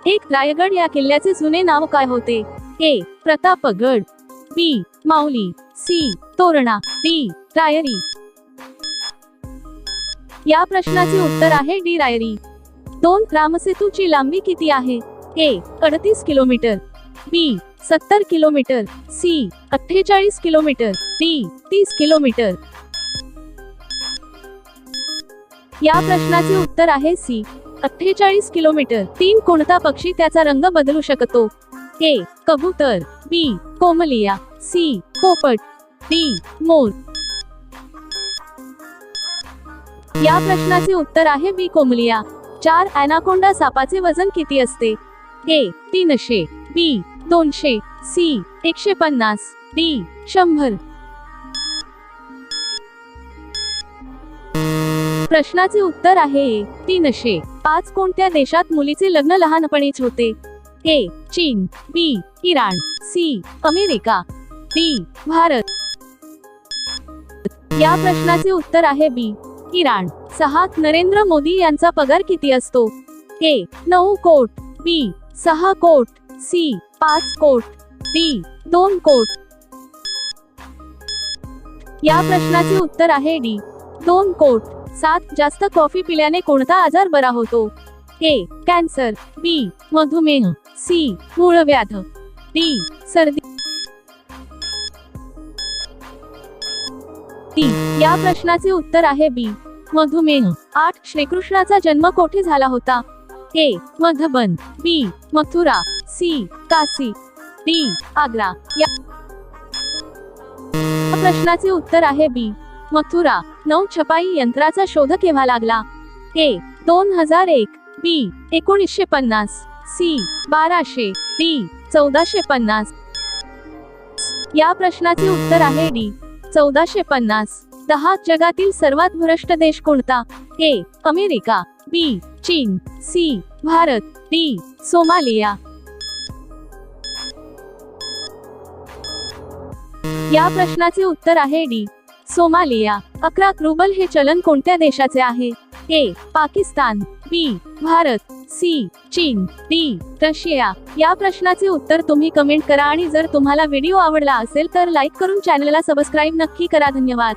एक रायगड या किल्ल्याचे जुने नाव काय होते? ए प्रतापगड, बी माऊली, सी तोरणा, डी रायरी. या प्रश्नाचे उत्तर आहे डी रायरी. 2 रामसेतूची लांबी किती आहे? A 38 kilometre, B 70 kilometre, C 48 kilometre, D 30 kilometre. या प्रश्नाचे उत्तर आहे सी 48 किलोमीटर. 3 कोणता पक्षी त्याचा रंग बदलू शकतो? ए कबूतर, बी कोमलिया, सी पोपट, डी मोर. या प्रश्नाचे उत्तर आहे बी कोमलिया. 4 ॲनाकोंडा सापाचे वजन किती असते? ए 300, बी 200, सी 150, डी 100. प्रश्नाचे उत्तर आहे ए 300. 5 कोणत्या देशात मुलीचे लग्न लहानपणीच होते? ए चीन, बी इराण, सी अमेरिका, डी भारत. या प्रश्नाचे उत्तर आहे बी इराण. 6 नरेंद्र मोदी यांचा पगार किती असतो? ए 9 कोट, बी 6 कोट, सी 5 कोट, डी 2 कोट. या प्रश्नाचे उत्तर आहे डी 2 कोट. 7 जास्त कॉफी पिल्याने कोणता आजार बरा होतो? ए कॅन्सर, बी मधुमेह, सी मूळव्याध, डी सर्दी. या प्रश्नाचे उत्तर आहे बी मधुमेह. 8 श्रीकृष्णाचा जन्म कोठे झाला होता? ए मधुबन, बी मथुरा, सी काशी, डी आग्रा. या प्रश्नाचे उत्तर आहे बी मथुरा. 9 छपाई यंत्राचा शोध केव्हा लागला? ए 2001, बी 1950, सी 1200, डी 1450. या प्रश्नाचे उत्तर आहे डी 1450. 10 जगातील सर्वात भ्रष्ट देश कोणता? ए अमेरिका, बी चीन, सी भारत, डी सोमालिया. या प्रश्नाचे उत्तर आहे डी सोमालिया. 11 रुबल हे चलन कोणत्या देशाचे आहे? ए पाकिस्तान, बी भारत, सी चीन, डी रशिया. या प्रश्नाचे उत्तर तुम्ही कमेंट करा आणि जर तुम्हाला व्हिडिओ आवडला असेल तर लाईक करून चॅनलला सबस्क्राईब नक्की करा. धन्यवाद.